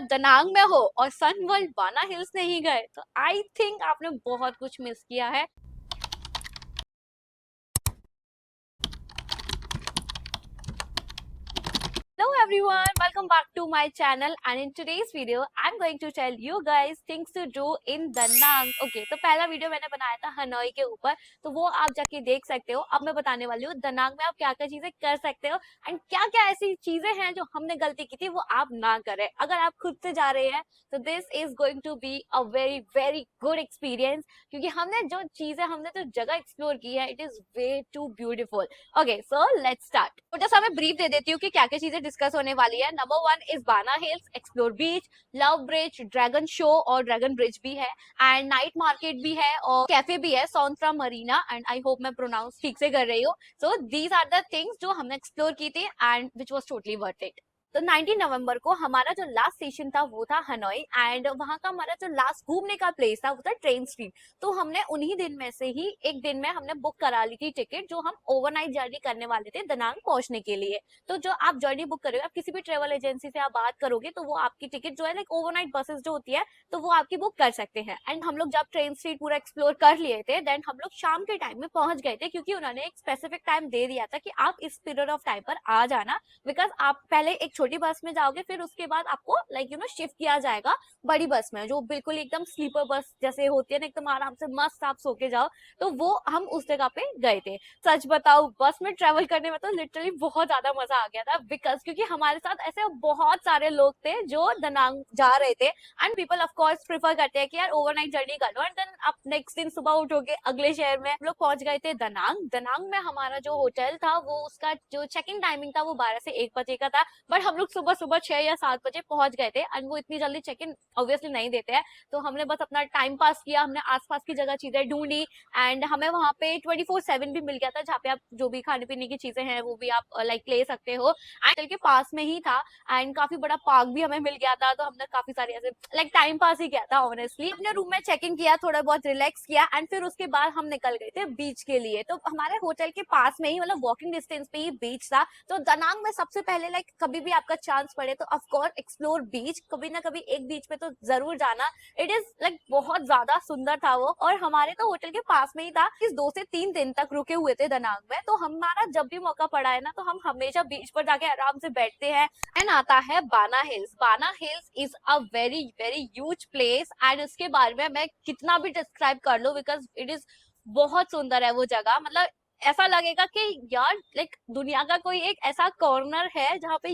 Da Nang में हो और सन वर्ल्ड बाना हिल्स नहीं गए तो आई थिंक आपने बहुत कुछ मिस किया है। Hello everyone, welcome back to my channel and in today's video I'm going to tell you guys things to do in Da Nang। Okay, तो पहला वीडियो मैंने बनाया था हनोई के ऊपर, तो वो आप जाके देख सकते हो। अब मैं बताने वाली हूँ दा नांग में आप क्या क्या चीजें कर सकते हो एंड क्या क्या ऐसी चीजें हैं जो हमने गलती की थी वो आप ना करें। अगर आप खुद से जा रहे हैं तो this is going to be a very very good experience, क्योंकि हमने जो जगह एक्सप्लोर की है it is way too beautiful. Okay, so let's start. तो जैसा मैं ब्रीफ दे देती हूँ कि क्या क्या चीजें डिस्कस होने वाली है। नंबर 1 इज बाना हिल्स, एक्सप्लोर बीच, लव ब्रिज, ड्रैगन शो और ड्रैगन ब्रिज भी है एंड नाइट मार्केट भी है और कैफे भी है Son Tra marina and I hope मैं प्रोनाउंस ठीक से कर रही हूँ। So these are the things जो हमने एक्सप्लोर की थी and which was totally worth it. तो 19 नवंबर को हमारा जो लास्ट स्टेशन था वो था हनोई एंड वहां का हमारा जो लास्ट घूमने का प्लेस था वो था ट्रेन स्ट्रीट। तो हमने उन्हीं दिन में से ही एक दिन में हमने बुक करा ली थी टिकट, जो हम ओवरनाइट जर्नी करने वाले थे दनांग पहुंचने के लिए। तो जो आप जर्नी बुक करोगे, आप किसी भी ट्रेवल एजेंसी से आप बात करोगे तो वो आपकी टिकट जो है लाइक ओवरनाइट बसेस जो होती है तो वो आपकी बुक कर सकते हैं। एंड हम लोग जब ट्रेन स्ट्रीट पूरा एक्सप्लोर कर लिए थे देन हम लोग शाम के टाइम में पहुंच गए थे, क्योंकि उन्होंने एक स्पेसिफिक टाइम दे दिया था कि आप इस पीरियड ऑफ टाइम पर आ जाना, बिकॉज आप पहले एक छोटी बस में जाओगे फिर उसके बाद आपको लाइक शिफ्ट किया जाएगा बड़ी बस में, जो बिल्कुल एकदम स्लीपर बस जैसे होती है ना, एकदम आराम से मस्त आप सो के जाओ। तो वो हम उस जगह पे गए थे। सच बताओ बस में ट्रेवल करने में तो लिटरली बहुत ज्यादा मजा आ गया था, बिकॉज क्योंकि हमारे साथ ऐसे बहुत सारे लोग थे जो दनांग जा रहे थे and people of course prefer करते हैं कि यार ओवरनाइट जर्नी कर लो एंड देन आप नेक्स्ट दिन सुबह उठोगे अगले शहर में। हम लोग पहुंच गए थे दनांग। दनांग में हमारा जो होटल था वो उसका जो चेक इन टाइमिंग था वो 12 से 1 बजे का था, बट हम लोग सुबह सुबह 6 या 7 बजे पहुंच गए थे एंड वो इतनी जल्दी चेक इन ऑब्वियसली नहीं देते हैं। तो हमने बस अपना टाइम पास किया, हमने आसपास की जगह चीजें ढूंढी एंड हमें वहां पे 24/7 भी मिल गया था, जहाँ पे आप जो भी खाने पीने की चीजें हैं वो भी आप लाइक ले सकते हो। एंड के पास में ही था एंड काफी बड़ा पार्क भी हमें मिल गया था, तो हमने काफी सारे ऐसे लाइक टाइम पास ही किया था ऑनेस्टली। अपने रूम में चेक इन किया, थोड़ा बहुत रिलैक्स किया एंड फिर उसके बाद हम निकल गए थे बीच के लिए। तो हमारे होटल के पास में ही मतलब वॉकिंग डिस्टेंस पे ही बीच था। तो दनांग में सबसे पहले लाइक कभी भी आपका चांस पड़े तो ऑफकोर्स एक्सप्लोर बीच, कभी ना कभी एक बीच पे तो जरूर जाना। इट इज लाइक बहुत ज्यादा सुंदर था वो, और हमारे तो होटल के पास में ही था। इस 2 से 3 दिन तक रुके हुए थे दनांग में, तो हमारा जब भी मौका पड़ा है ना तो हम हमेशा बीच पर जाके आराम से बैठते हैं। एंड आता है बाना हिल्स। बाना hills is a very very huge place and इसके बारे में मैं कितना भी डिस्क्राइब कर लूं बिकॉज इट इज बहुत सुंदर है वो जगह। मतलब ऐसा लगेगा कि यार लाइक दुनिया का कोई एक ऐसा कॉर्नर है जहाँ पे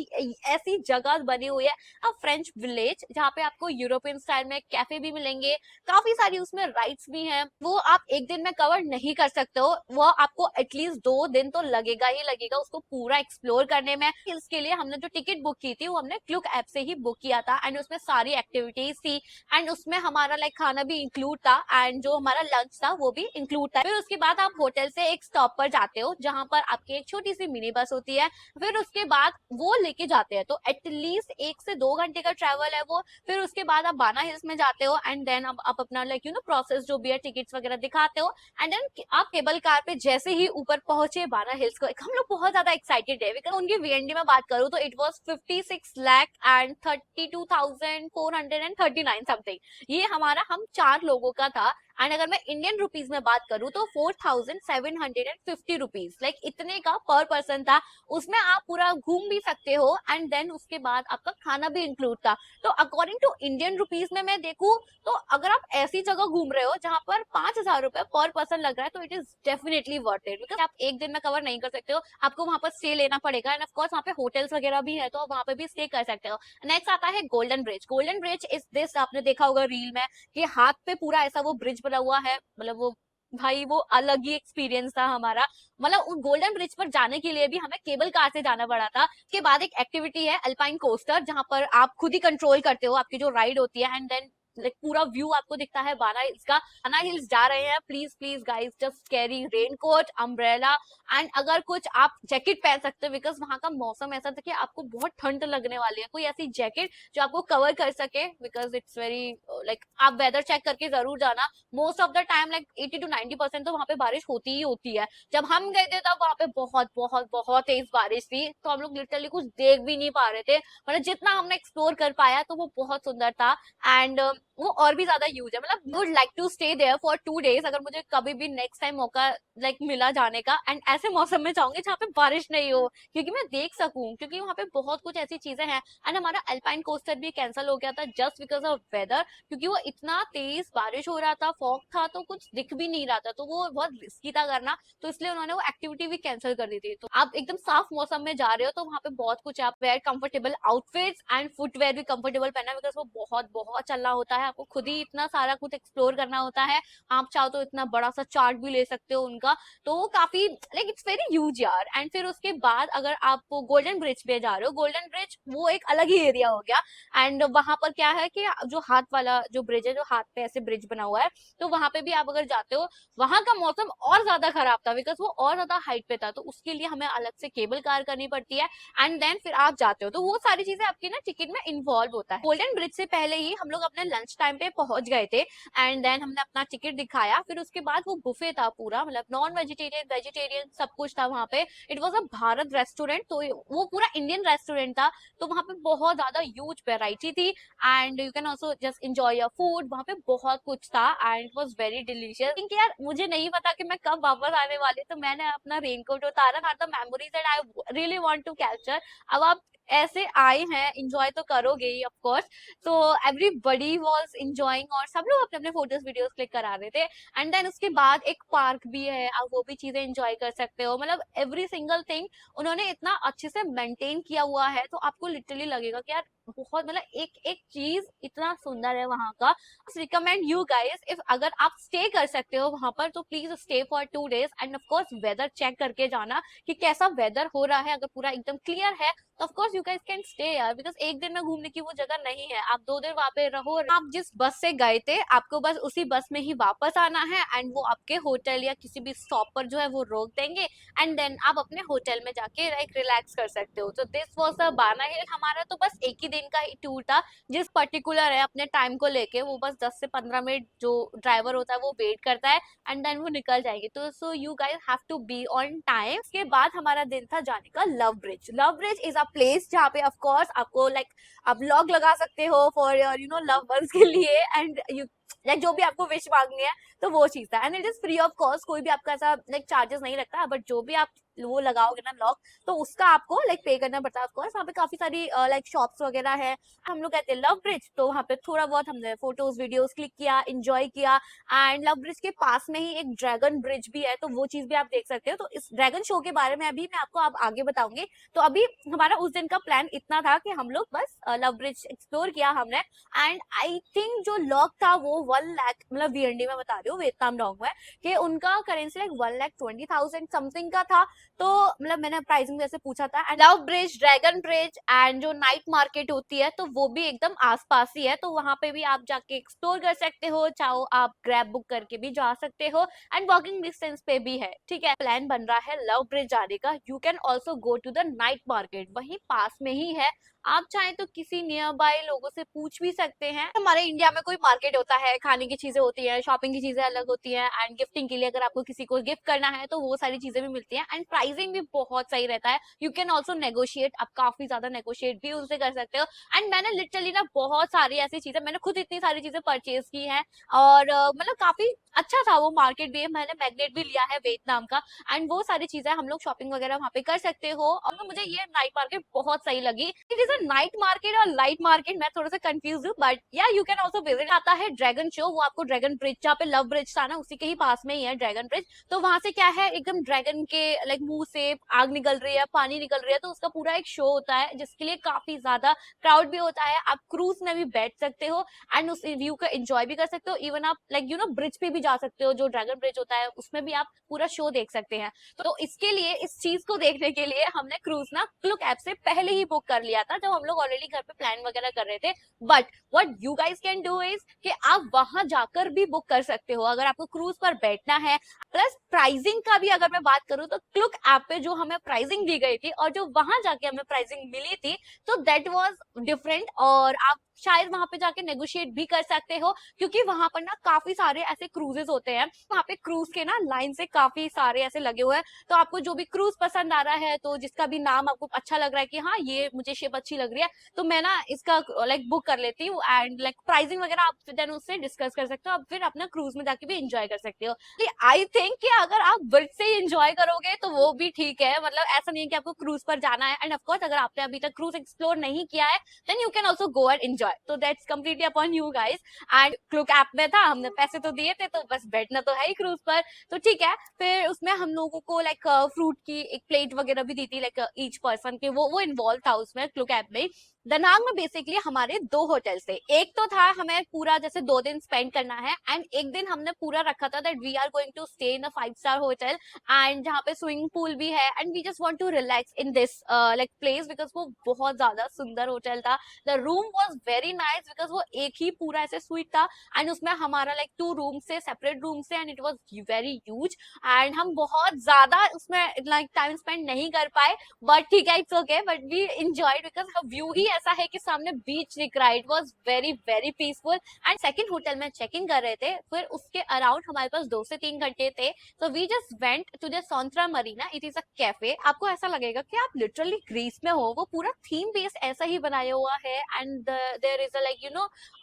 ऐसी जगह बनी हुई है। अ फ्रेंच विलेज जहाँ पे आपको यूरोपियन स्टाइल में कैफे भी मिलेंगे, काफी सारी उसमें राइड्स भी हैं। वो आप एक दिन में कवर नहीं कर सकते हो, वो आपको एटलीस्ट 2 दिन तो लगेगा ही लगेगा उसको पूरा एक्सप्लोर करने में। हिल्स के लिए हमने जो टिकट बुक की थी वो हमने क्लूक ऐप से ही बुक किया था एंड उसमें सारी एक्टिविटीज थी एंड उसमें हमारा लाइक खाना भी इंक्लूड था एंड जो हमारा लंच था वो भी इंक्लूड था। फिर उसके बाद आप होटल से एक स्टॉप पर जाते हो जहां पर आपकी एक छोटी सी मिनी बस होती है, फिर उसके बाद वो लेके जाते हैं। तो एटलीस्ट 1 से 2 घंटे का ट्रेवल है वो। फिर उसके बाद आप बाना हिल्स में जाते हो एंड देन आप अपना लाइक प्रोसेस जो भी है टिकट्स वगैरह दिखाते हो एंड देन आप केबल कार पे जैसे ही ऊपर पहुंचे बाना हिल्स को, हम लोग बहुत ज्यादा एक्साइटेड है बिकॉज उनकी वीएनडी में बात करूं तो it was 56 lakh and 32,439 something. ये हमारा हम 4 लोगों का था एंड अगर मैं इंडियन रुपीज में बात करूं तो 4,750 रुपीज लाइक इतने का पर पर्सन था। उसमें आप पूरा घूम भी सकते हो एंड देन उसके बाद आपका खाना भी इंक्लूड था। तो अकॉर्डिंग टू इंडियन रुपीज में मैं देखूं तो अगर आप ऐसी जगह घूम रहे हो जहां पर 5,000 रुपए पर पर्सन लग रहा है तो it is definitely worth it, because आप एक दिन में कवर नहीं कर सकते हो, आपको वहां पर स्टे लेना पड़ेगा एंड ऑफ कोर्स वहां पे होटल्स वगैरह भी है तो आप वहां पे भी स्टे कर सकते हो। नेक्स्ट आता है golden bridge. Golden bridge is this, आपने देखा होगा रील में कि हाथ पे पूरा ऐसा वो ब्रिज बना हुआ है। मतलब वो भाई वो अलग ही एक्सपीरियंस था हमारा। मतलब उस गोल्डन ब्रिज पर जाने के लिए भी हमें केबल कार से जाना पड़ा था। उसके बाद एक एक्टिविटी है अल्पाइन कोस्टर, जहां पर आप खुद ही कंट्रोल करते हो आपकी जो राइड होती है एंड देन लाइक पूरा व्यू आपको दिखता है बाना हिल्स का। बाना हिल्स जा रहे हैं, please please guys just carry raincoat, umbrella, and अगर कुछ आप जैकेट पहन सकते हो, बिकॉज वहां का मौसम ऐसा था कि आपको बहुत ठंड लगने वाली है। कोई ऐसी जैकेट जो आपको कवर कर सके, बिकॉज इट्स वेरी लाइक आप वेदर चेक करके जरूर जाना। Most of the time like 80 to 90% तो वहां पे बारिश होती ही होती है। जब हम गए थे तब वहां पे बहुत बहुत बहुत तेज बारिश थी, तो हम लोग लिटरली कुछ देख भी नहीं पा रहे थे। मतलब जितना हमने एक्सप्लोर कर पाया तो वो बहुत सुंदर था। एंड वो और भी ज्यादा ह्यूज है, मतलब would like to stay there for 2 days अगर मुझे कभी भी नेक्स्ट टाइम मौका लाइक मिला जाने का। एंड ऐसे मौसम में जाऊंगी जहाँ पे बारिश नहीं हो, क्योंकि मैं देख सकूं, क्योंकि वहाँ पे बहुत कुछ ऐसी चीजें हैं। एंड हमारा अल्पाइन कोस्टर भी कैंसिल हो गया था जस्ट बिकॉज ऑफ वेदर, क्योंकि वो इतना तेज बारिश हो रहा था, फॉग था, तो कुछ दिख भी नहीं रहा था, तो वो बहुत रिस्की था करना, तो इसलिए उन्होंने वो एक्टिविटी भी कैंसिल कर दी थी। तो आप एकदम साफ मौसम में जा रहे हो तो वहाँ पे बहुत कुछ आप wear comfortable outfits and footwear भी कंफर्टेबल पहनना, बिकॉज वो बहुत बहुत चलना होता है, आपको खुद ही इतना सारा कुछ एक्सप्लोर करना होता है। आप चाहो तो इतना बड़ा सा चार्ट भी ले सकते हो उनका, तो वो काफी लाइक इट्स वेरी ह्यूज यार। एंड फिर उसके बाद अगर आप गोल्डन ब्रिज पे जा रहे हो, गोल्डन ब्रिज वो एक अलग ही एरिया हो गया। एंड वहां पर क्या है कि जो हाथ वाला जो ब्रिज है, जो हाथ पे ऐसे ब्रिज बना हुआ है, तो वहां पे भी आप अगर जाते हो, वहां का मौसम और ज्यादा खराब था, बिकॉज वो और ज्यादा हाइट पे था, तो उसके लिए हमें अलग से केबल कार करनी पड़ती है। एंड देन फिर आप जाते हो, तो वो सारी चीजें आपकी ना टिकट में इन्वॉल्व होता है। गोल्डन ब्रिज से पहले ही हम लोग अपने लंच टाइम पे पहुंच गए थे। एंड देन हमने अपना टिकट दिखाया, फिर उसके बाद वो बुफे था पूरा, मतलब नॉन वेजिटेरियन वेजिटेरियन सब कुछ था वहां पे। It was a Bharat restaurant, तो वो पूरा इंडियन रेस्टोरेंट था, तो वहां पे बहुत ज्यादा ह्यूज वेराइटी थी। And you can also just enjoy your food, वहां पे बहुत कुछ था and it was very delicious. क्योंकि यार मुझे नहीं पता कि मैं कब वापस आने वाली, तो मैंने अपना रेनकोट उतारा था, the memories that I really want to capture. अब आप ऐसे आए हैं, इंजॉय तो करोगे ही ऑफ कोर्स। तो एवरीबडी वाज इंजॉइंग और सब लोग अपने अपने फोटोज वीडियोस क्लिक करा रहे थे। एंड देन उसके बाद एक पार्क भी है, आप वो भी चीजें एंजॉय कर सकते हो। मतलब एवरी सिंगल थिंग उन्होंने इतना अच्छे से मेंटेन किया हुआ है, तो आपको लिटरली लगेगा कि यार बहुत, मतलब एक एक चीज इतना सुंदर है वहां का। रिकमेंड यू गाइस, इफ अगर आप स्टे कर सकते हो वहां पर, तो please stay for 2 days। And of course weather check करके जाना कि कैसा वेदर हो रहा है। अगर पूरा एकदम क्लियर है तो of course you guys can stay यार, बिकॉज एक दिन में घूमने की वो जगह नहीं है, आप 2 दिन वहां पे रहो। आप जिस बस से गए थे आपको बस उसी बस में ही वापस आना है, एंड वो आपके होटल या किसी भी स्टॉप पर जो है वो रोक देंगे। एंड देन आप अपने होटल में जाके लाइक रिलैक्स कर सकते हो। तो दिस वाज द बाना हिल। हमारा तो बस एक ही दिन का ही टूर था, जिस पर्टिकुलर है अपने टाइम को लेके, वो बस 10 से 15 मिनट जो ड्राइवर होता है वो वेट करता है, एंड देन वो निकल जाएंगे। तो so you guys have to be on time. उसके बाद हमारा दिन था जाने का love bridge. Love bridge is a place जहाँ पे ऑफ कोर्स आपको लाइक आप व्लॉग लगा सकते हो for your you know love ones के लिए, एंड यू लाइक जो भी आपको विश मांगनी है तो वो चीज था। And it is free of cost, कोई भी आपका ऐसा लाइक चार्जेस नहीं लगता, बट जो भी आप वो लगाओगे ना लॉक, तो उसका आपको लाइक पे करना पड़ता है। ऑफ कोर्स वहाँ पे काफी सारी लाइक शॉप्स वगैरह है। हम लोग कहते हैं लव ब्रिज, तो वहाँ पे थोड़ा बहुत हमने फोटोज वीडियोस क्लिक किया, एंजॉय किया। एंड लव ब्रिज के पास में ही एक ड्रैगन ब्रिज भी है, तो वो चीज भी आप देख सकते हो। तो इस ड्रैगन शो के बारे में अभी मैं आपको अब आगे बताऊंगी। तो अभी हमारा उस दिन का प्लान इतना था कि हम लोग बस लव ब्रिज एक्सप्लोर किया हमने। एंड आई थिंक जो लॉक था वो 1 लाख, मतलब वीएनडी में बता रही हूँ, वियतनाम डॉग में, कि उनका करेंसी लाइक 1,20,000 समथिंग का था। तो मतलब मैंने प्राइसिंग जैसे पूछा था। And love bridge, dragon bridge and जो नाइट मार्केट होती है, तो वो भी एकदम आसपास ही है, तो वहां पे भी आप जाके एक्सप्लोर कर सकते हो। चाहो आप ग्रैब बुक करके भी जा सकते हो, एंड वॉकिंग डिस्टेंस पे भी है। ठीक है, प्लान बन रहा है लव ब्रिज जाने का। You can also go to the night market, वहीं पास में ही है। आप चाहें तो किसी नियर बाय लोगों से पूछ भी सकते हैं। हमारे इंडिया में कोई मार्केट होता है, खाने की चीजें होती है, शॉपिंग की चीजें अलग होती है, एंड गिफ्टिंग के लिए अगर आपको किसी को गिफ्ट करना है तो वो सारी चीजें भी मिलती है। एंड प्राइसिंग भी बहुत सही रहता है। यू कैन ऑल्सो नेगोशिएट, आप काफी ज्यादा नेगोशिएट भी उनसे कर सकते हो। एंड मैंने लिटरली ना बहुत सारी ऐसी चीजें, मैंने खुद इतनी सारी चीजें परचेज की है, और मतलब काफी अच्छा था वो मार्केट भी। मैंने मैग्नेट भी लिया है वियतनाम का, एंड वो सारी चीजें हम लोग शॉपिंग वगैरह वहाँ पे कर सकते हो। और मुझे ये नाइट मार्केट बहुत सही लगी। It is a night market और लाइट मार्केट, मैं थोड़ा सा कंफ्यूज हूँ, बट या यू कैन ऑल्सो विजिट। आता है ड्रैगन शो, वो आपको ड्रैगन ब्रिज, जहाँ पे लव ब्रिज था ना उसी के ही पास में ही है ड्रैगन ब्रिज। तो वहां से क्या है, एकदम ड्रैगन के लाइक मुंह से आग निकल रही है, पानी निकल रही है, तो उसका पूरा एक शो होता है, जिसके लिए काफी ज्यादा क्राउड भी होता है। आप क्रूज में भी बैठ सकते हो एंड उस व्यू का एंजॉय भी कर सकते हो। इवन आप लाइक यू नो ब्रिज पे भी जा सकते हो, जो ड्रैगन ब्रिज होता है उसमें भी आप पूरा शो देख सकते हैं। तो इसके लिए, इस चीज को देखने के लिए हमने क्रूज ना क्लुक ऐप से पहले ही बुक कर लिया था, जब हम लोग ऑलरेडी घर पे प्लान वगैरह कर रहे थे। But what you guys can do is कि आप वहां जाकर भी बुक कर सकते हो अगर आपको क्रूज पर बैठना है। प्लस प्राइसिंग का भी अगर मैं बात करूं तो क्लुक ऐप पे जो हमें प्राइसिंग दी गई थी और जो वहां जाके हमें प्राइसिंग मिली थी, तो दैट वाज डिफरेंट। और आप शायद वहां पे जाके नेगोशिएट भी कर सकते हो, क्योंकि वहां पर ना काफी सारे ऐसे क्रूजेस होते हैं, वहां पे क्रूज के ना लाइन से काफी सारे ऐसे लगे हुए हैं। तो आपको जो भी क्रूज पसंद आ रहा है, तो जिसका भी नाम आपको अच्छा लग रहा है कि हाँ ये मुझे शिप अच्छी लग रही है, तो मैं ना इसका लाइक बुक कर लेती हूँ। एंड लाइक प्राइसिंग वगैरह आप देन उससे डिस्कस कर सकते हो, आप फिर अपना क्रूज में जाके भी एंजॉय कर सकते हो। आई थिंक कि अगर आप ब्रिज से एंजॉय करोगे तो वो भी ठीक है, मतलब ऐसा नहीं है कि आपको क्रूज पर जाना है। एंड ऑफकोर्स अगर आपने अभी तक क्रूज एक्सप्लोर नहीं किया है, then you can also go and enjoy, तो that's completely upon you guys. And Klook app में था, हमने पैसे तो दिए थे, तो बस बैठना तो है ही क्रूज पर, तो ठीक है। फिर उसमें हम लोगों को लाइक फ्रूट की एक प्लेट वगैरह भी दी थी, लाइक ईच पर्सन के, वो इन्वॉल्व था उसमें क्लुक ऐप में। दनांग में बेसिकली हमारे 2 होटल्स थे। एक तो था हमें पूरा जैसे 2 दिन स्पेंड करना है, एंड एक दिन हमने पूरा रखा था that we are going to stay in a 5 star hotel, and जहाँ पे स्विमिंग पूल भी है, and we just want to relax in this like place, because वो बहुत ज्यादा सुंदर होटल था। The room was very nice, because वो एक ही पूरा ऐसे स्वीट था, एंड उसमें हमारा लाइक 2 रूम से सेपरेट रूम से, and it was very huge. And हम बहुत ज्यादा उसमें लाइक टाइम स्पेंड नहीं कर पाए, बट ठीक है, it's okay, but we enjoyed because view ही ऐसा है कि सामने बीच दिख रहा है। It was very very peaceful. And second hotel में चेक इन कर रहे थे, फिर उसके अराउंड हमारे पास 2 से 3 घंटे थे, तो we just went to the Sontra Marina. It is a cafe. आपको ऐसा लगेगा कि आप लिटरली ग्रीस में हो, वो पूरा थीम बेस्ड ऐसा ही बनाया हुआ है। And there is a like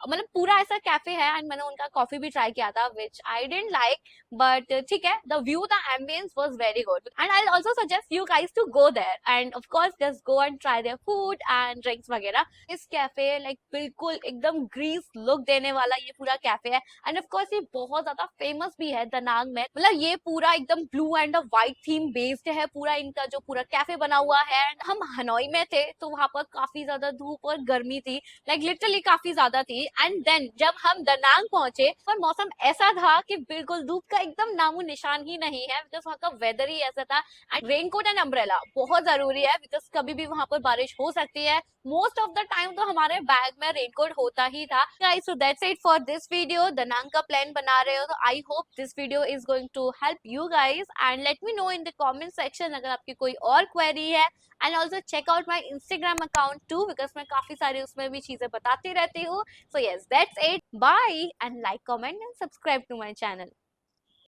मतलब पूरा ऐसा कैफे है। एंड मैंने उनका कॉफी भी ट्राई किया था, which I didn't like, but ठीक है, the view, the ambience was very good, and I also suggest you guys to go there and of course just go and try their food and drinks वगैरह। इस cafe like बिल्कुल एकदम Greece look देने वाला ये पूरा cafe है, and of course ये बहुत ज्यादा फेमस भी है दनांग में। मतलब ये पूरा एकदम blue and white theme based है पूरा इनका जो पूरा कैफे बना हुआ है। हम हनोई में थे, तो वहां पर काफी ज्यादा धूप और गर्मी थी, लाइक लिटरली काफी ज्यादा थी। एंड देन जब हम दनांग पहुंचे, पर मौसम ऐसा था कि बिल्कुल धूप का एकदम नामो निशान ही नहीं है, बिकॉज वहाँ का वेदर ही ऐसा था। एंड रेनकोट एंड अम्ब्रेला बहुत जरूरी है, बिकॉज कभी भी वहां पर बारिश हो सकती है। मोस्ट ऑफ द टाइम तो हमारे बैग में रेनकोट होता ही था। Guys, so that's it for this video. Da Nang का प्लान बना रहे हो, तो I hope this video is going to help you guys, and let me know in the comment section अगर आपकी कोई और क्वेरी है। And also check out my Instagram account too, because मैं काफी सारी उसमें भी चीजें बताती रहती हूँ। So yes, that's it, bye, and like, comment and subscribe to my channel.